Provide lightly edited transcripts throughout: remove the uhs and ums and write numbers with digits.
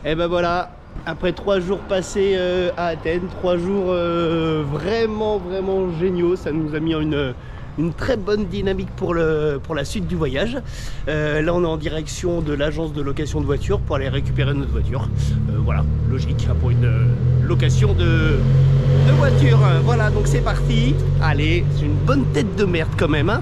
Et ben voilà, après 3 jours passés à Athènes, 3 jours vraiment géniaux, ça nous a mis en une très bonne dynamique pour la suite du voyage. Là on est en direction de l'agence de location de voitures pour aller récupérer notre voiture. Voilà, logique pour une location de voiture. Voilà, donc c'est parti. Allez, c'est une bonne tête de merde quand même, hein.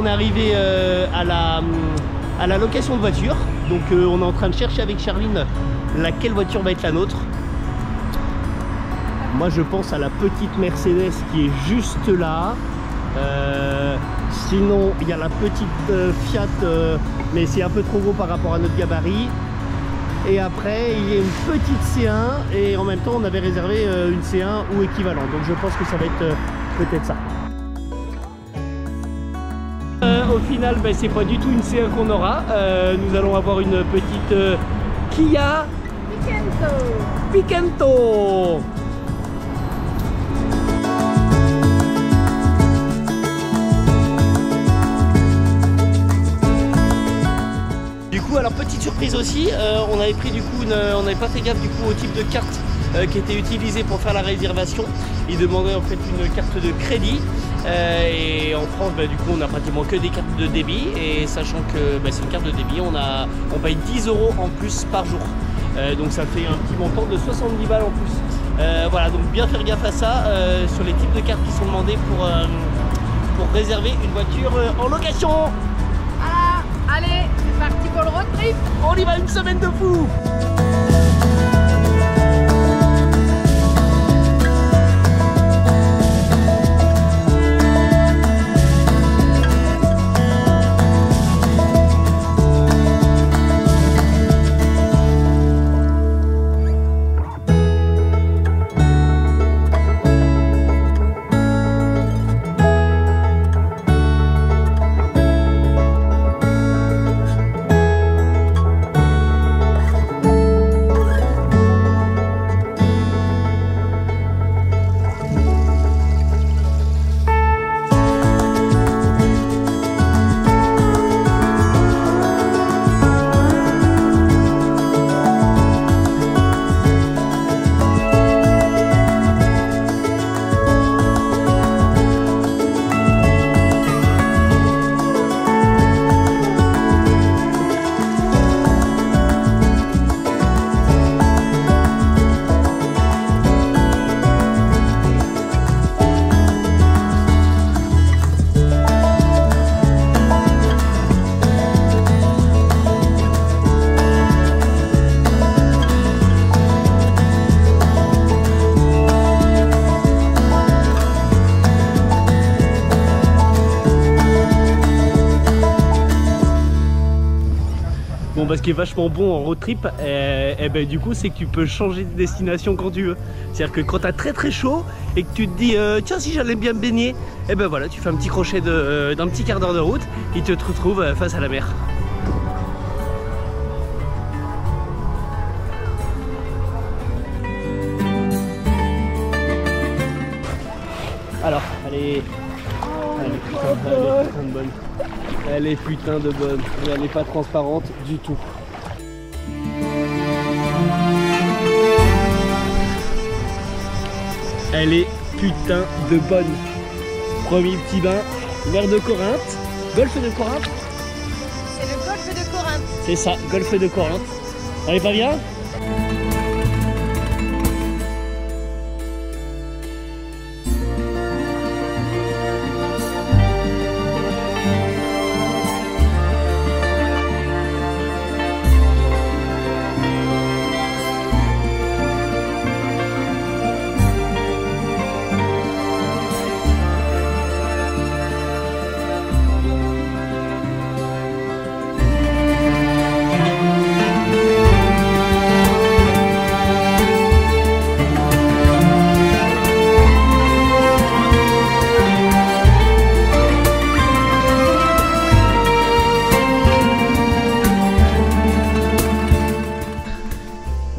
On est arrivé à la location de voiture. Donc on est en train de chercher avec Charline laquelle voiture va être la nôtre. Moi je pense à la petite Mercedes qui est juste là. Sinon il y a la petite Fiat mais c'est un peu trop gros par rapport à notre gabarit. Et après il y a une petite C1 et en même temps on avait réservé une C1 ou équivalent. Donc je pense que ça va être peut-être ça. Au final c'est pas du tout une C1 qu'on aura. Nous allons avoir une petite Kia Picanto. Du coup, alors petite surprise aussi, on avait pris du coup, on n'avait pas fait gaffe du coup au type de carte qui était utilisée pour faire la réservation. Il demandait en fait une carte de crédit et en France du coup on n'a pratiquement que des cartes de débit et sachant que c'est une carte de débit, on paye 10 € en plus par jour. Donc ça fait un petit montant de 70 balles en plus. Voilà, donc bien faire gaffe à ça sur les types de cartes qui sont demandées pour réserver une voiture en location. Voilà, allez, c'est parti pour le road trip. On y va, une semaine de fou. Bon, ce qui est vachement bon en road trip, du coup, c'est que tu peux changer de destination quand tu veux. C'est-à-dire que quand t'as très chaud et que tu te dis tiens, si j'allais bien me baigner, voilà, tu fais un petit crochet d'un petit quart d'heure de route et tu te retrouves face à la mer. Alors, allez, putain de bonne. Elle est putain de bonne, mais elle n'est pas transparente du tout. Elle est putain de bonne. Premier petit bain, mer de Corinthe, golfe de Corinthe. C'est le golfe de Corinthe. C'est ça, golfe de Corinthe. On est pas bien ?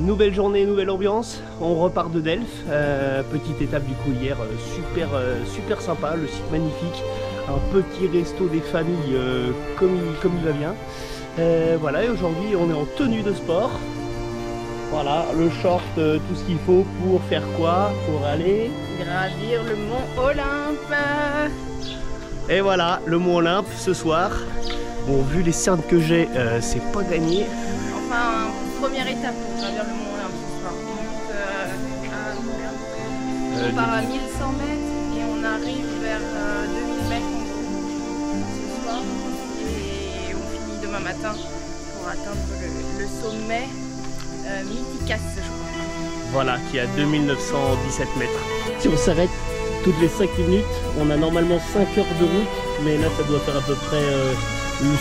Nouvelle journée, nouvelle ambiance, on repart de Delphes, petite étape du coup hier, super sympa, le site magnifique, un petit resto des familles comme il va bien. Voilà, et aujourd'hui on est en tenue de sport. Voilà, le short, tout ce qu'il faut pour faire quoi? Pour aller Gravir le mont Olympe. Et voilà, le mont Olympe ce soir. Bon, vu les cernes que j'ai, c'est pas gagné. Enfin, première étape pour gravir le mont Olympe ce soir. On part à 1100 mètres et on arrive vers 2000 mètres en gros ce soir. Et on finit demain matin pour atteindre le sommet Mythicas, je crois. Voilà, qui est à 2917 mètres. Si on s'arrête toutes les 5 minutes, on a normalement 5 heures de route, mais là ça doit faire à peu près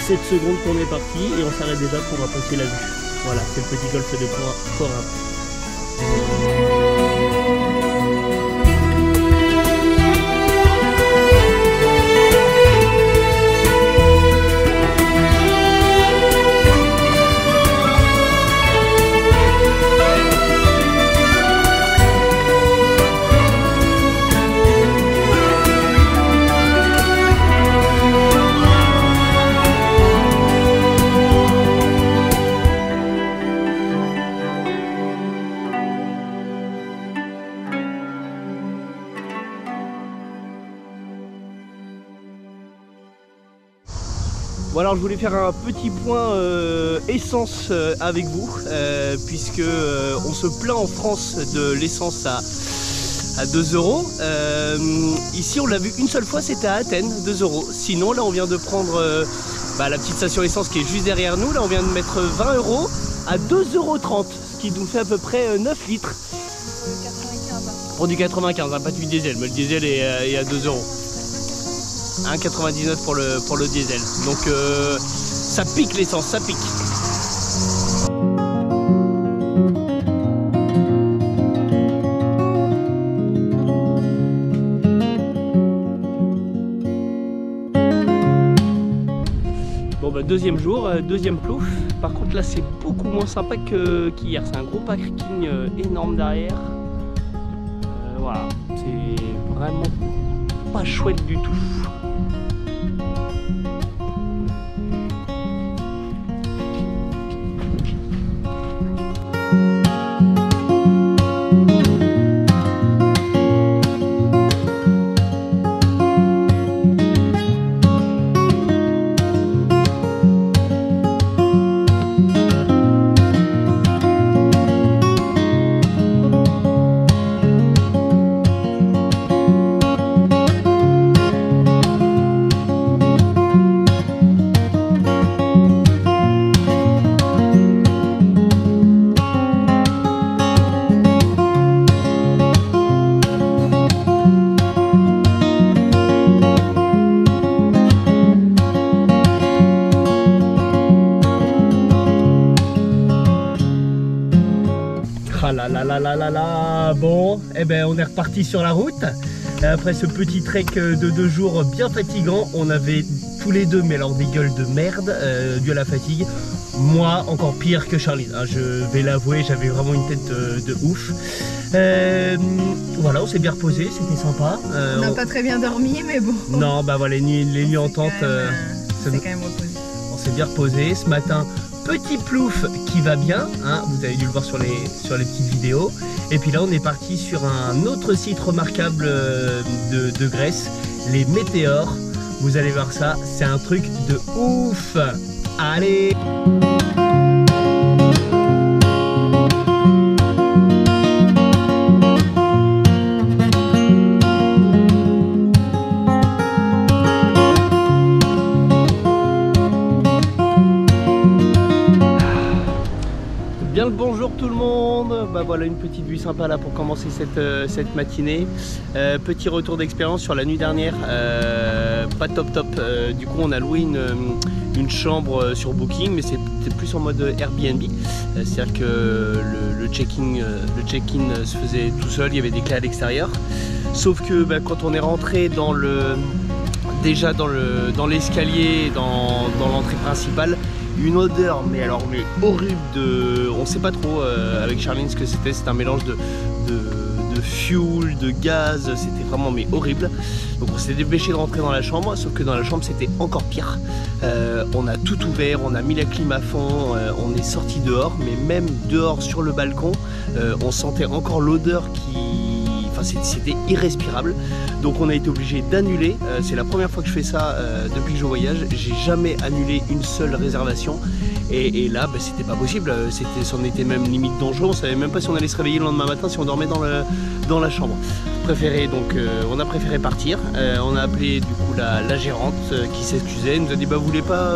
7 secondes qu'on est parti et on s'arrête déjà pour apprécier la vue. Voilà, c'est le petit golfe de Corinthe. Bon, alors je voulais faire un petit point essence avec vous puisque on se plaint en France de l'essence à 2 €. Ici on l'a vu une seule fois, c'était à Athènes, 2 €. Sinon là on vient de prendre la petite station essence qui est juste derrière nous. Là on vient de mettre 20 € à 2,30 €, ce qui nous fait à peu près 9 litres. 95. Pour du 95, hein, pas du diesel, mais le diesel est à 2 €. 1,99 € pour le diesel. Donc ça pique l'essence, ça pique. Bon bah deuxième jour, deuxième plouf. Par contre là c'est beaucoup moins sympa qu'hier. C'est un gros parking énorme derrière. Voilà, c'est vraiment pas chouette du tout. Bon, eh ben on est reparti sur la route. Après ce petit trek de 2 jours bien fatigant, on avait tous les deux, mais alors des gueules de merde dû à la fatigue. Moi, encore pire que Charline, hein, je vais l'avouer, j'avais vraiment une tête de ouf. Voilà, on s'est bien reposé, c'était sympa. On n'a pas très bien dormi, mais bon. Non, bah voilà, les nuits en tente. C'est quand même reposé. On s'est bien reposé ce matin. Petit plouf qui va bien, hein, vous avez dû le voir sur les petites vidéos. Et puis là on est parti sur un autre site remarquable de Grèce, les météores. Vous allez voir ça, c'est un truc de ouf. Allez! Bien le bonjour tout le monde. Bah voilà une petite vue sympa là pour commencer cette matinée. Petit retour d'expérience sur la nuit dernière, pas top. Du coup on a loué une chambre sur Booking, mais c'était plus en mode Airbnb. C'est-à-dire que le check-in se faisait tout seul, il y avait des clés à l'extérieur. Sauf que quand on est rentré dans l'escalier, dans l'entrée principale, une odeur mais horrible on sait pas trop avec Charline ce que c'était. C'est un mélange de de fuel, de gaz, c'était vraiment mais horrible. Donc on s'est dépêché de rentrer dans la chambre, sauf que dans la chambre c'était encore pire. On a tout ouvert, on a mis la clim à fond, on est sorti dehors, mais même dehors sur le balcon, on sentait encore l'odeur qui... Enfin c'était irrespirable. Donc on a été obligé d'annuler. C'est la première fois que je fais ça depuis que je voyage. J'ai jamais annulé une seule réservation. Et là, bah, c'était pas possible. C'en était même limite dangereux. On savait même pas si on allait se réveiller le lendemain matin si on dormait dans la chambre. On a préféré partir. On a appelé du coup la gérante qui s'excusait. Elle nous a dit bah vous voulez pas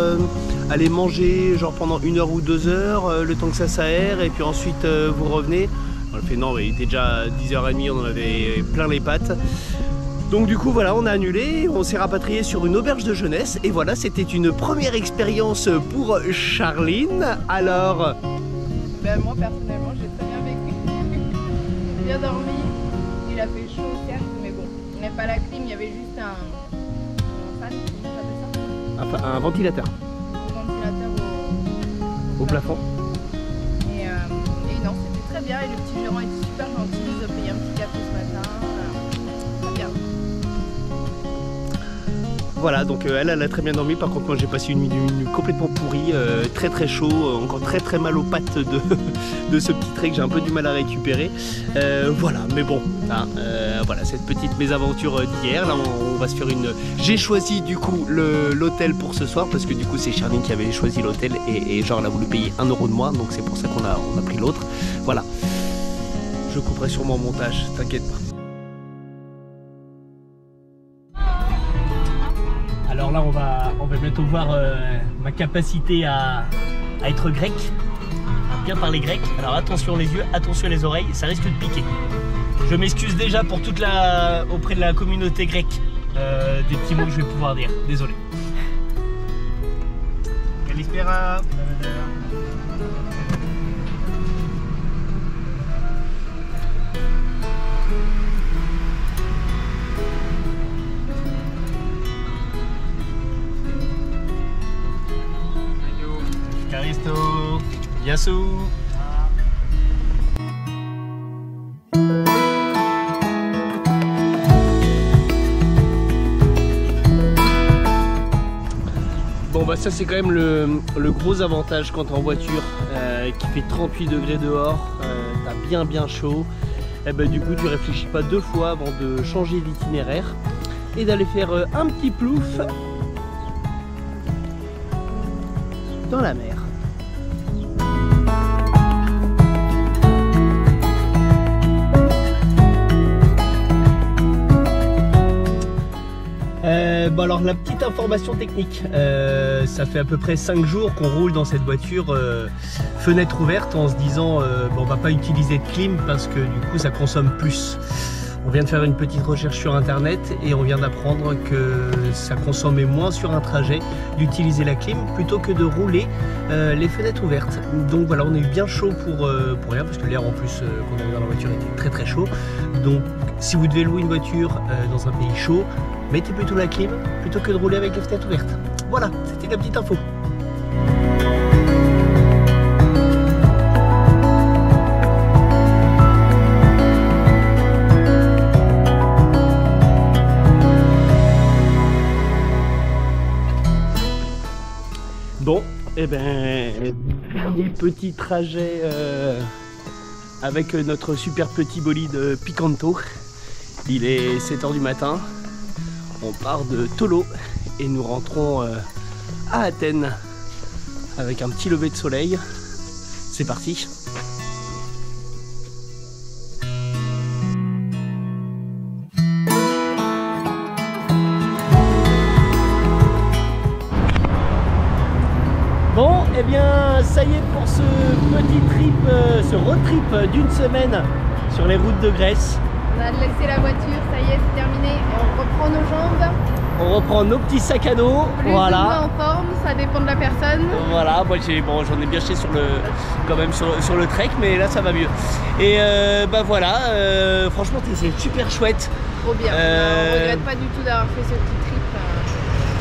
aller manger genre pendant 1 heure ou 2 heures le temps que ça s'aère et puis ensuite vous revenez. On a fait non, il était déjà 10h30, on en avait plein les pattes. Donc du coup voilà, on a annulé, on s'est rapatrié sur une auberge de jeunesse et voilà, c'était une première expérience pour Charline. Alors ben, moi personnellement j'ai très bien vécu. J'ai bien dormi, il a fait chaud certes, mais bon, il n'y avait pas la clim, il y avait juste un ventilateur. Un ventilateur au plafond. Et non, c'était très bien et le petit gérant était super gentil, il nous a payé un petit café ce matin. Très bien. Voilà, donc elle a très bien dormi. Par contre moi j'ai passé une nuit complètement pourrie, très chaud, encore très mal aux pattes de ce petit trait que j'ai un peu du mal à récupérer. Voilà, mais bon, hein, voilà cette petite mésaventure d'hier. Là on va se faire une... J'ai choisi du coup l'hôtel pour ce soir parce que du coup c'est Charline qui avait choisi l'hôtel et genre elle a voulu payer 1 € de moins, donc c'est pour ça qu'on a pris l'autre. Voilà, je couperai sûrement au montage, t'inquiète pas. Alors là on va bientôt voir ma capacité à être grec, à bien parler grec. Alors attention les yeux, attention les oreilles, ça risque de piquer. Je m'excuse déjà pour auprès de la communauté grecque des petits mots que je vais pouvoir dire, désolé. Kalispera. Caristo, Yasu. Bon bah ça c'est quand même le gros avantage quand t'es en voiture qui fait 38 degrés dehors, t'as bien chaud. Et bah du coup tu réfléchis pas 2 fois avant de changer d'itinéraire et d'aller faire un petit plouf dans la mer. Bon alors la petite information technique, ça fait à peu près 5 jours qu'on roule dans cette voiture fenêtre ouverte en se disant bon, on va pas utiliser de clim parce que du coup ça consomme plus. On vient de faire une petite recherche sur internet et on vient d'apprendre que ça consommait moins sur un trajet d'utiliser la clim plutôt que de rouler les fenêtres ouvertes. Donc voilà, on a eu bien chaud pour rien parce que l'air en plus quand on est dans la voiture était très chaud. Donc si vous devez louer une voiture dans un pays chaud, mettez plutôt la clim plutôt que de rouler avec les fenêtres ouvertes. Voilà, c'était la petite info. Bon, et dernier petit trajet avec notre super petit bolide Picanto. Il est 7 h du matin. On part de Tolo et nous rentrons à Athènes avec un petit lever de soleil. C'est parti. Bon, et bien ça y est pour ce petit trip, ce road trip d'une semaine sur les routes de Grèce. On a laissé la voiture, ça y est, c'est terminé. On reprend nos jambes. On reprend nos petits sacs à dos. Plus voilà. ou moins en forme, ça dépend de la personne. Voilà, moi j'en ai bien jeté quand même sur le trek, mais là ça va mieux. Et bah voilà, franchement c'est super chouette. Trop bien. On regrette pas du tout d'avoir fait ce petit trip.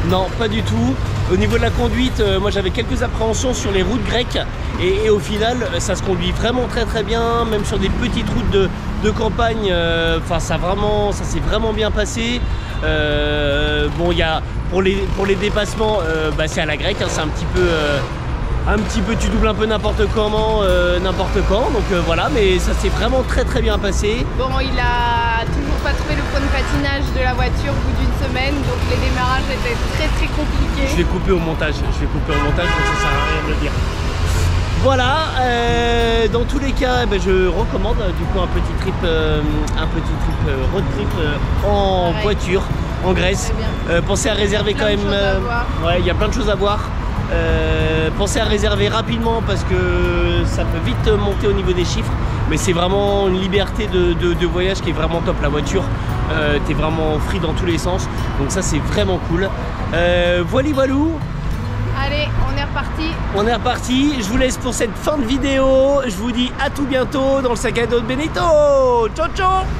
Non, pas du tout. Au niveau de la conduite, moi j'avais quelques appréhensions sur les routes grecques et au final ça se conduit vraiment très bien, même sur des petites routes de campagne, enfin ça s'est vraiment bien passé. Bon, il y a pour les dépassements, bah, c'est à la grecque, hein, c'est un petit peu, tu doubles un peu n'importe comment, n'importe quand, donc voilà, mais ça s'est vraiment très bien passé. Bon, il a toujours pas trouvé le point de patinage de la voiture au bout d'une semaine, donc les démarrages étaient très compliqués. Je vais couper au montage, donc ça sert à rien de le dire. Voilà, dans tous les cas, je recommande du coup un petit trip road trip en voiture, en Grèce. Pensez à réserver quand même. Ouais, il y a plein de choses à voir. Pensez à réserver rapidement parce que ça peut vite monter au niveau des chiffres, mais c'est vraiment une liberté de voyage qui est vraiment top. La voiture, t'es vraiment free dans tous les sens, donc ça c'est vraiment cool. Voilou. Allez, on est reparti. On est reparti. Je vous laisse pour cette fin de vidéo. Je vous dis à tout bientôt dans le sac à dos de Benito. Ciao ciao.